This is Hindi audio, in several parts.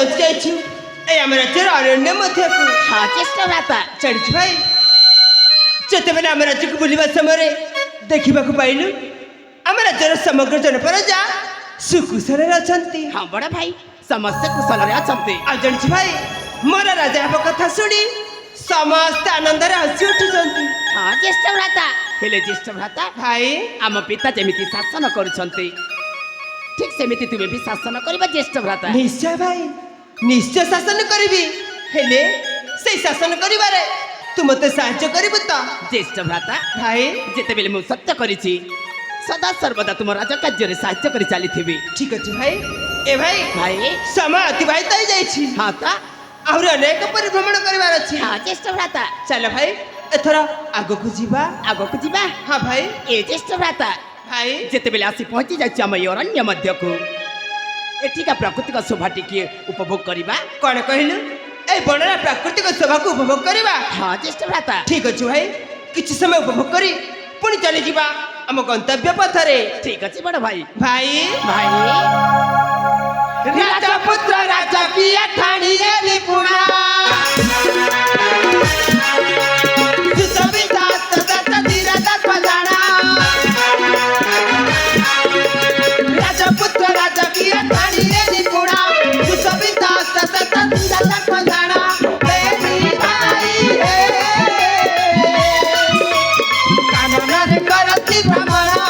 पहुंच जाइछु ए हम राज्यर अरण्य मध्य को हाँ ज्येष्ठ भ्राता चढ़िछु भाई जते बेले हम राज्य को बुलिबा समय देखिबा को पाइलु हम राज्यर समग्र जनप्रजा सुकुशल अछंती हाँ बड़ भाई समस्त कुशल रे अछंती आ जणिछु भाई मोर राजा हब कथा सुनी समस्त आनंद रे हसी उठुचंती हाँ ज्येष्ठ भ्राता हेले ज्येष्ठ भ्राता भाई आम पिता जेमिति शासन करुछंती ठीक सेमिति तुमे भी शासन करबा ज्येष्ठ भ्राता निश्चय भाई निश्चय शासन करिबी हेले से शासन करिबारे तू मते सहाय्य करिबु त ज्येष्ठ भ्राता भाई जेते बेले मु सत्य करिछि सदा सर्वदा तुम राज कार्य रे सहाय्य करि चली ठीक अछि भाई ए भाई भाई समय अतिबाहित हो जाइछि हाँ ता आहुर अनेक परिभ्रमण करिवार अछि हाँ ज्येष्ठ भ्राता चल भाई एथरा आगो को जीवा आगो को जीवा हाँ भाई ए ज्येष्ठ भ्राता भाई जेते बेले आसी पहुंची जाइछि हम अरण्य मध्य को एठिका प्राकृतिक शोभा टिके उपभोग करिबा कौन कहलु ए बनरा प्राकृतिक शोभा को उपभोग करिबा हाँ ज्येष्ठ भ्राता ठीक अछि भाई किछ समय उपभोग करी पुणी चली जीवा हम गंतव्य पथरे ठीक अछि बड़ भाई भाई भाई राजा पुत्र राजा की ठाणी रे निपुणा सुसविता सतत धीरता पजाना राजा पुत्र राजा की ठाणी रे निपुणा सुसविता सतत धीरता पजाना बेटी भाई हे कानन रे करती भ्रमणा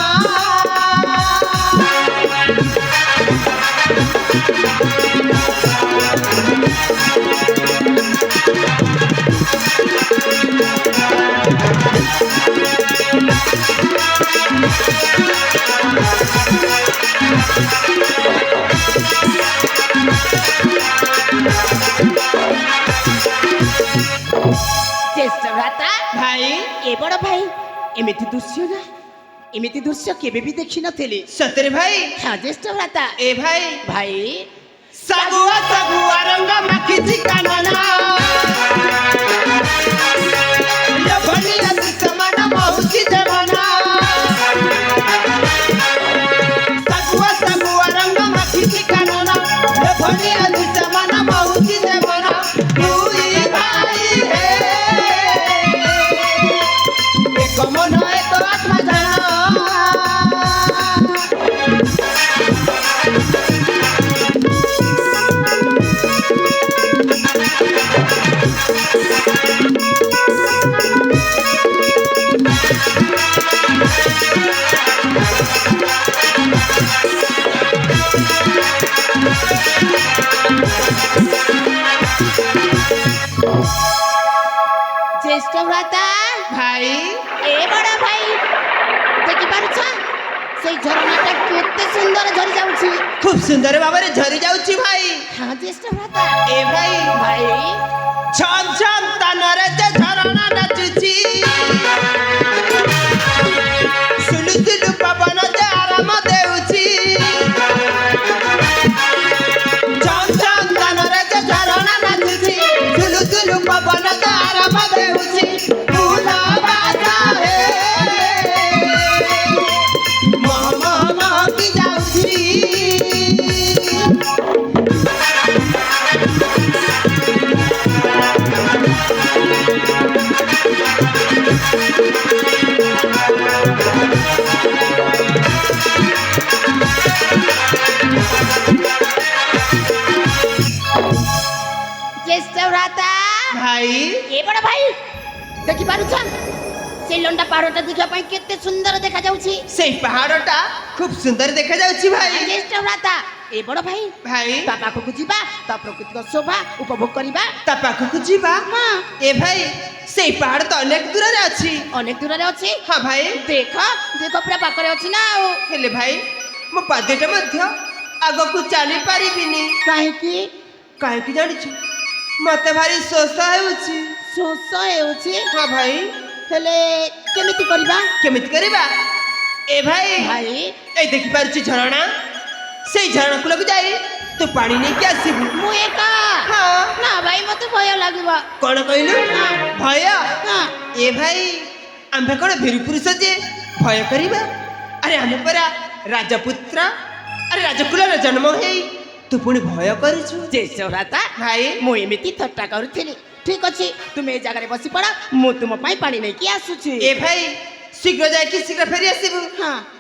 ज्येष्ठ भ्राता भाई ए बड़ भाई एमिति दृश्य ना एमिति दृश्य केबे भी देखि नथिली सतरे भाई हाँ ज्येष्ठ भ्राता ए भाई भाई सगुआ सगुआ रंग मखिजी कानना लभनी अति समान महुची देवना सगुआ सगुआ रंग मखिजी कानना लभनी अति समान महुची देवना दुई भाई हे एक मन एक आत्मा जाना ज्येष्ठ भ्राता भाई ए बड़ भाई देखि पारुछ सेई झरनाटा केते सुंदर झरी जाउछि खूब सुंदर भाବରେ झरी जाउछि भाई हाँ ज्येष्ठ भ्राता ए भाई भाई छम छम तनरे जे झरणा नचुछि सुलु सुलु पवन जे आराम देउछि छम छम तनरे जे झरणा नचुछि सुलु सुलु पवन जे आराम देउछि फूला बाजा हे मह मह मह की जाउछि ज्येष्ठ भ्राता भाई ए बड़ भाई देखि पारुछ से लंडा पहाड़टा देखा ପାଇଁ केते सुंदर देखा जाउछि सेई पहाड़टा खूब सुंदर देखा जाउछि भाई ज्येष्ठ भ्राता ए बड़ भाई भाई ता पाखକୁ ଯିବା ता प्राकृतिक शोभा उपभोग କରିବା ता पाखକୁ जीवा हाँ ए भाई सेई पहाड़ तो अनेक दूर रे अछि अनेक दूर रे अछि हाँ भाई देख देख पूरा पाखरे अछि ना हेले भाई मो पादेटा मध्य आगो को चली पारिबिनी काहे की काहे की जानिछु मते भारी शोष हेउछि शोष हेउछि हाँ भाई हेले केमिति करबा केमिति करबा ए भाई भाई ए देखि पारुछि झरणा सेई झरणा को लग जाई तो पानी नहीं के आसीबु मु एका हाँ ना भाई मते भय लागबा कौन कहलु भय हां ए भाई आम्भे कौन वीर पुरुष जे भय करिबा अरे आमे परा राजपुत्र अरे राजकुल जन्म हेई ତୁ ପୁଣି ଭୟ କରିଛୁ ଜେଜ ଭ୍ରାତା ଭାଇ ମୁଁ ଏମିତି ଥଟ୍ଟା କରୁଥିଲି ଠିକ ଅଛି ତୁମେ ଏ ଜାଗାରେ ବସି ପଡ ମୁଁ ତୁମ ପାଇଁ ପାଣି ନେଇକି ଆସୁଛି ଏ ଭାଇ ଶୀଘ୍ର ଯାଇକି ଶୀଘ୍ର ଫେରି ଆସିବୁ ହଁ